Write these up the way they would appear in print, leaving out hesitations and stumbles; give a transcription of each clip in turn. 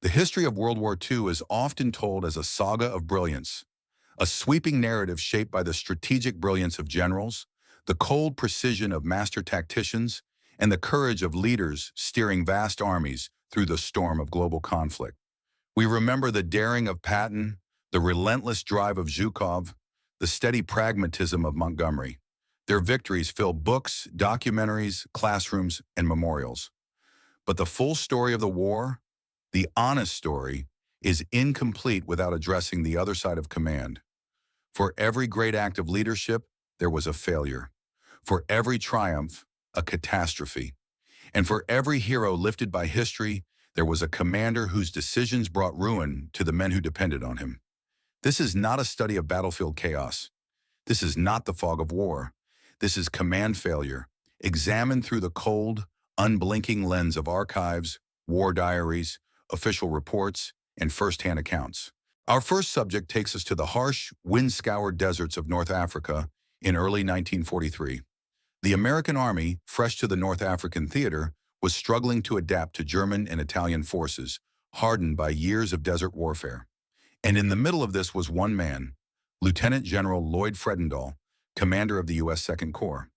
The history of World War II is often told as a saga of brilliance, a sweeping narrative shaped by the strategic brilliance of generals, the cold precision of master tacticians, and the courage of leaders steering vast armies through the storm of global conflict. We remember the daring of Patton, the relentless drive of Zhukov, the steady pragmatism of Montgomery. Their victories fill books, documentaries, classrooms, and memorials. But the full story of the war, the honest story, is incomplete without addressing the other side of command. For every great act of leadership, there was a failure. For every triumph, a catastrophe. And for every hero lifted by history, there was a commander whose decisions brought ruin to the men who depended on him. This is not a study of battlefield chaos. This is not the fog of war. This is command failure, examined through the cold, unblinking lens of archives, war diaries, official reports, and first-hand accounts. Our first subject takes us to the harsh, wind-scoured deserts of North Africa in early 1943. The American army, fresh to the North African theater, was struggling to adapt to German and Italian forces, hardened by years of desert warfare. And in the middle of this was one man, Lieutenant General Lloyd Fredendall, commander of the U.S. Second Corps.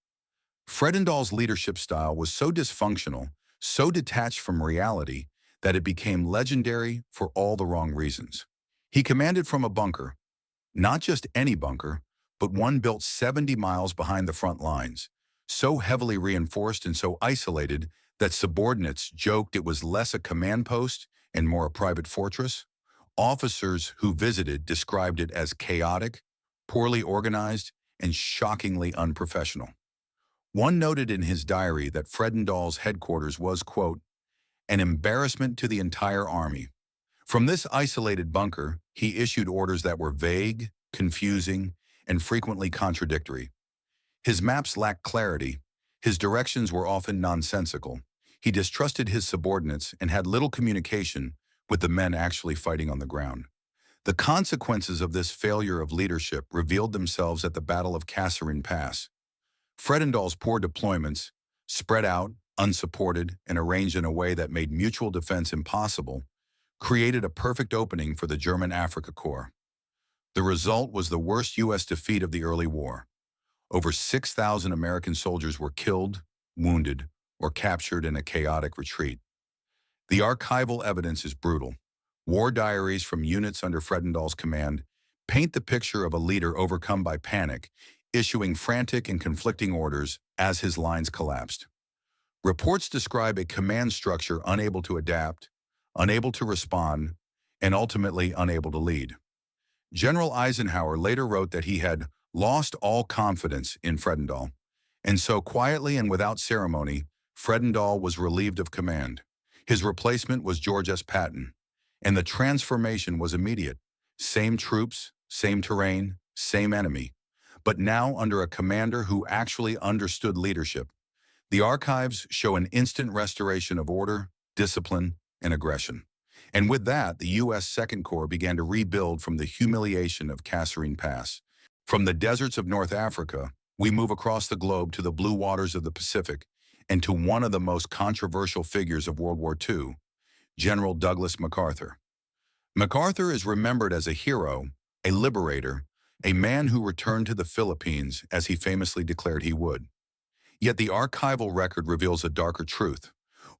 Fredendall's leadership style was so dysfunctional, so detached from reality, that it became legendary for all the wrong reasons. He commanded from a bunker, not just any bunker, but one built 70 miles behind the front lines, so heavily reinforced and so isolated that subordinates joked it was less a command post and more a private fortress. Officers who visited described it as chaotic, poorly organized, and shockingly unprofessional. One noted in his diary that Fredendall's headquarters was, quote, an embarrassment to the entire army. From this isolated bunker, he issued orders that were vague, confusing, and frequently contradictory. His maps lacked clarity. His directions were often nonsensical. He distrusted his subordinates and had little communication with the men actually fighting on the ground. The consequences of this failure of leadership revealed themselves at the Battle of Kasserine Pass. Fredendall's poor deployments, spread out, unsupported, and arranged in a way that made mutual defense impossible, created a perfect opening for the German Afrika Korps. The result was the worst U.S. defeat of the early war. Over 6,000 American soldiers were killed, wounded, or captured in a chaotic retreat. The archival evidence is brutal. War diaries from units under Fredendall's command paint the picture of a leader overcome by panic, issuing frantic and conflicting orders as his lines collapsed. Reports describe a command structure unable to adapt, unable to respond, and ultimately unable to lead. General Eisenhower later wrote that he had lost all confidence in Fredendall, and so quietly and without ceremony, Fredendall was relieved of command. His replacement was George S. Patton, and the transformation was immediate. Same troops, same terrain, same enemy, but now under a commander who actually understood leadership. The archives show an instant restoration of order, discipline, and aggression. And with that, the U.S. Second Corps began to rebuild from the humiliation of Kasserine Pass. From the deserts of North Africa, we move across the globe to the blue waters of the Pacific and to one of the most controversial figures of World War II, General Douglas MacArthur. MacArthur is remembered as a hero, a liberator, a man who returned to the Philippines as he famously declared he would. Yet the archival record reveals a darker truth,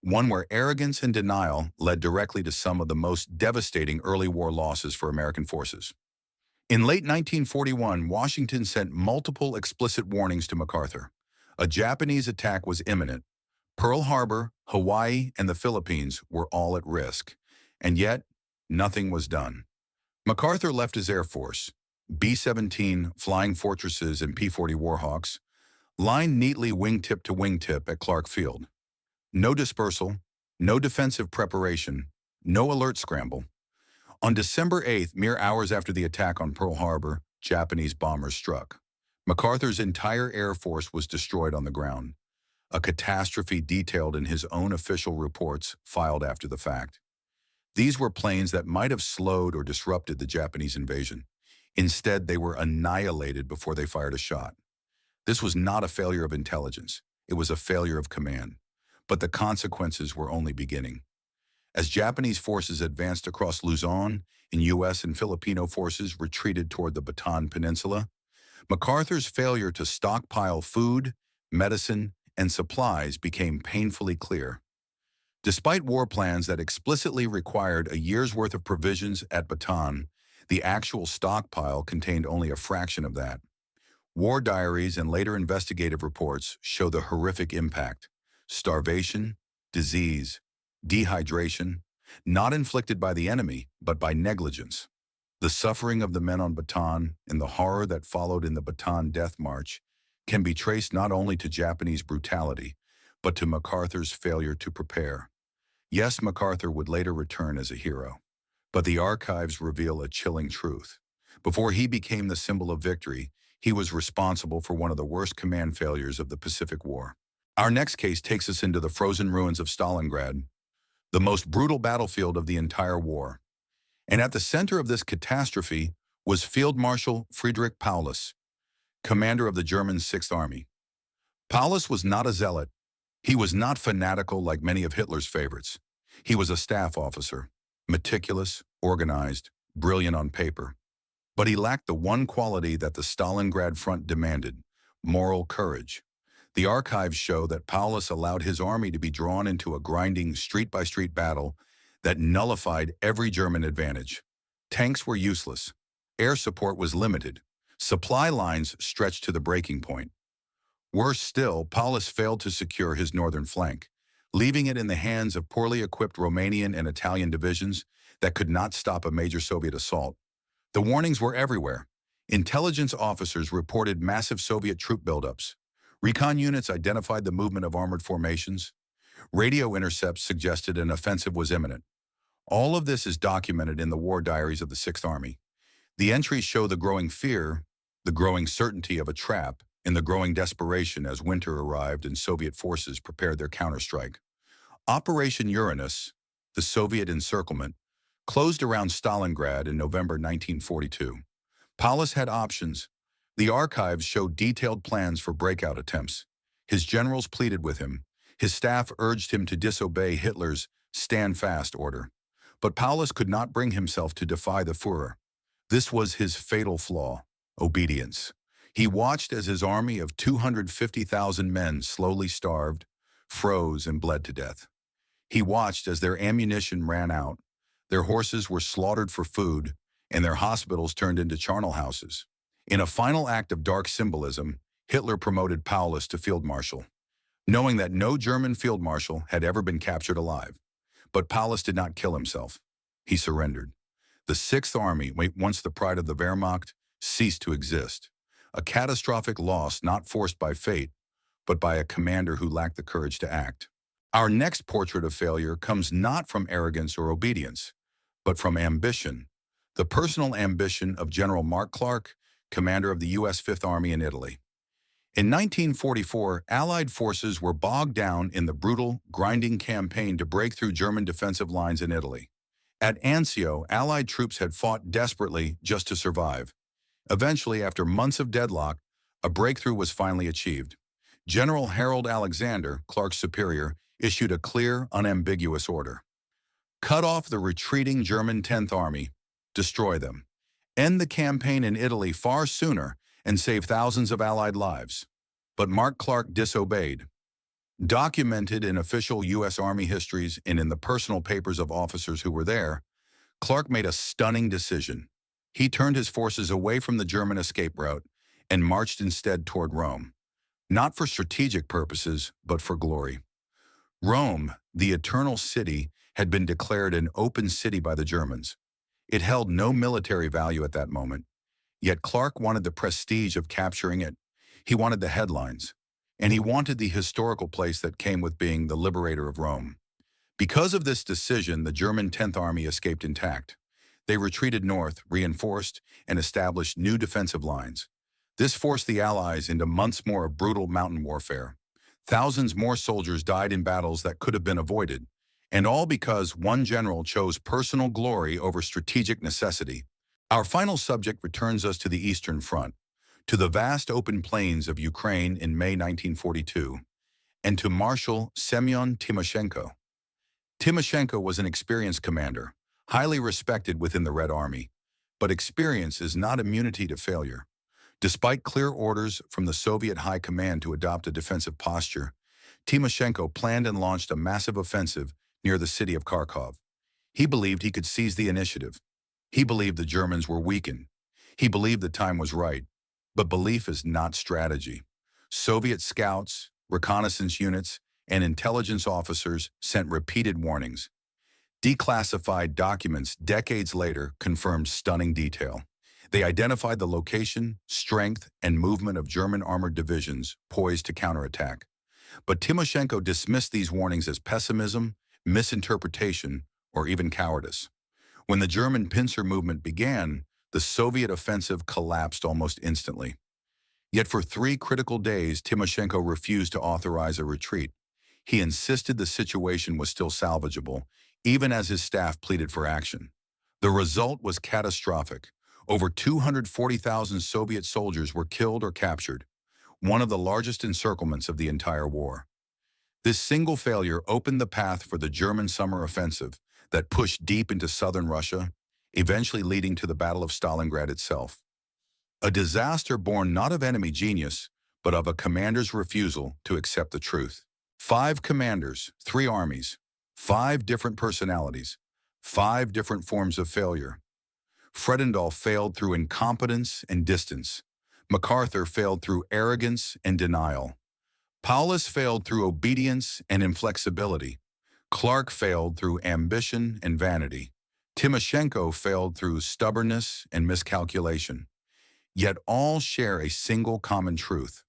one where arrogance and denial led directly to some of the most devastating early war losses for American forces. In late 1941, Washington sent multiple explicit warnings to MacArthur. A Japanese attack was imminent. Pearl Harbor, Hawaii, and the Philippines were all at risk. And yet, nothing was done. MacArthur left his Air Force, B-17 Flying Fortresses and P-40 Warhawks, lined neatly wingtip to wingtip at Clark Field. No dispersal, no defensive preparation, no alert scramble. On December 8th, mere hours after the attack on Pearl Harbor, Japanese bombers struck. MacArthur's entire Air Force was destroyed on the ground, a catastrophe detailed in his own official reports filed after the fact. These were planes that might have slowed or disrupted the Japanese invasion. Instead, they were annihilated before they fired a shot. This was not a failure of intelligence. It was a failure of command. But the consequences were only beginning. As Japanese forces advanced across Luzon and U.S. and Filipino forces retreated toward the Bataan Peninsula, MacArthur's failure to stockpile food, medicine, and supplies became painfully clear. Despite war plans that explicitly required a year's worth of provisions at Bataan, the actual stockpile contained only a fraction of that. War diaries and later investigative reports show the horrific impact: starvation, disease, dehydration, not inflicted by the enemy, but by negligence. The suffering of the men on Bataan and the horror that followed in the Bataan Death March can be traced not only to Japanese brutality, but to MacArthur's failure to prepare. Yes, MacArthur would later return as a hero, but the archives reveal a chilling truth. Before he became the symbol of victory, he was responsible for one of the worst command failures of the Pacific War. Our next case takes us into the frozen ruins of Stalingrad, the most brutal battlefield of the entire war. And at the center of this catastrophe was Field Marshal Friedrich Paulus, commander of the German Sixth Army. Paulus was not a zealot. He was not fanatical like many of Hitler's favorites. He was a staff officer, meticulous, organized, brilliant on paper. But he lacked the one quality that the Stalingrad front demanded: moral courage. The archives show that Paulus allowed his army to be drawn into a grinding street-by-street battle that nullified every German advantage. Tanks were useless. Air support was limited. Supply lines stretched to the breaking point. Worse still, Paulus failed to secure his northern flank, leaving it in the hands of poorly equipped Romanian and Italian divisions that could not stop a major Soviet assault. The warnings were everywhere. Intelligence officers reported massive Soviet troop buildups. Recon units identified the movement of armored formations. Radio intercepts suggested an offensive was imminent. All of this is documented in the war diaries of the Sixth Army. The entries show the growing fear, the growing certainty of a trap, and the growing desperation as winter arrived and Soviet forces prepared their counterstrike. Operation Uranus, the Soviet encirclement, closed around Stalingrad in November 1942. Paulus had options. The archives show detailed plans for breakout attempts. His generals pleaded with him. His staff urged him to disobey Hitler's "stand fast" order. But Paulus could not bring himself to defy the Führer. This was his fatal flaw: obedience. He watched as his army of 250,000 men slowly starved, froze, and bled to death. He watched as their ammunition ran out, their horses were slaughtered for food, and their hospitals turned into charnel houses. In a final act of dark symbolism, Hitler promoted Paulus to field marshal, knowing that no German field marshal had ever been captured alive. But Paulus did not kill himself. He surrendered. The Sixth Army, once the pride of the Wehrmacht, ceased to exist. A catastrophic loss not forced by fate, but by a commander who lacked the courage to act. Our next portrait of failure comes not from arrogance or obedience, but from ambition, the personal ambition of General Mark Clark, commander of the U.S. Fifth Army in Italy. In 1944, Allied forces were bogged down in the brutal, grinding campaign to break through German defensive lines in Italy. At Anzio, Allied troops had fought desperately just to survive. Eventually, after months of deadlock, a breakthrough was finally achieved. General Harold Alexander, Clark's superior, issued a clear, unambiguous order: cut off the retreating German 10th Army, destroy them, end the campaign in Italy far sooner, and save thousands of Allied lives. But Mark Clark disobeyed. Documented in official U.S. Army histories and in the personal papers of officers who were there, Clark made a stunning decision. He turned his forces away from the German escape route and marched instead toward Rome, not for strategic purposes, but for glory. Rome, the eternal city, had been declared an open city by the Germans. It held no military value at that moment, yet Clark wanted the prestige of capturing it. He wanted the headlines, and he wanted the historical place that came with being the liberator of Rome. Because of this decision, the German 10th Army escaped intact. They retreated north, reinforced, and established new defensive lines. This forced the Allies into months more of brutal mountain warfare. Thousands more soldiers died in battles that could have been avoided, and all because one general chose personal glory over strategic necessity. Our final subject returns us to the Eastern Front, to the vast open plains of Ukraine in May 1942, and to Marshal Semyon Timoshenko. Timoshenko was an experienced commander, highly respected within the Red Army. But experience is not immunity to failure. Despite clear orders from the Soviet High Command to adopt a defensive posture, Timoshenko planned and launched a massive offensive near the city of Kharkov. He believed he could seize the initiative. He believed the Germans were weakened. He believed the time was right. But belief is not strategy. Soviet scouts, reconnaissance units, and intelligence officers sent repeated warnings. Declassified documents decades later confirmed stunning detail. They identified the location, strength, and movement of German armored divisions poised to counterattack. But Timoshenko dismissed these warnings as pessimism, misinterpretation, or even cowardice. When the German pincer movement began, the Soviet offensive collapsed almost instantly. Yet for 3 critical days, Timoshenko refused to authorize a retreat. He insisted the situation was still salvageable, even as his staff pleaded for action. The result was catastrophic. Over 240,000 Soviet soldiers were killed or captured, one of the largest encirclements of the entire war. This single failure opened the path for the German summer offensive that pushed deep into southern Russia, eventually leading to the Battle of Stalingrad itself. A disaster born not of enemy genius, but of a commander's refusal to accept the truth. 5 commanders, 3 armies, 5 different personalities, 5 different forms of failure. Fredendall failed through incompetence and distance. MacArthur failed through arrogance and denial. Paulus failed through obedience and inflexibility. Clark failed through ambition and vanity. Timoshenko failed through stubbornness and miscalculation. Yet all share a single common truth.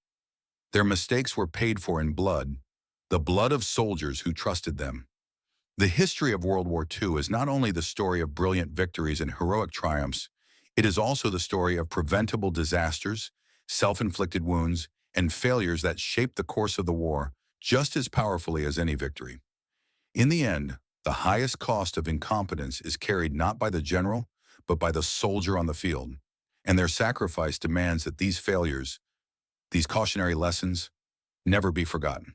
Their mistakes were paid for in blood, the blood of soldiers who trusted them. The history of World War II is not only the story of brilliant victories and heroic triumphs, it is also the story of preventable disasters, self-inflicted wounds, and failures that shaped the course of the war just as powerfully as any victory. In the end, the highest cost of incompetence is carried not by the general, but by the soldier on the field. And their sacrifice demands that these failures, these cautionary lessons, never be forgotten.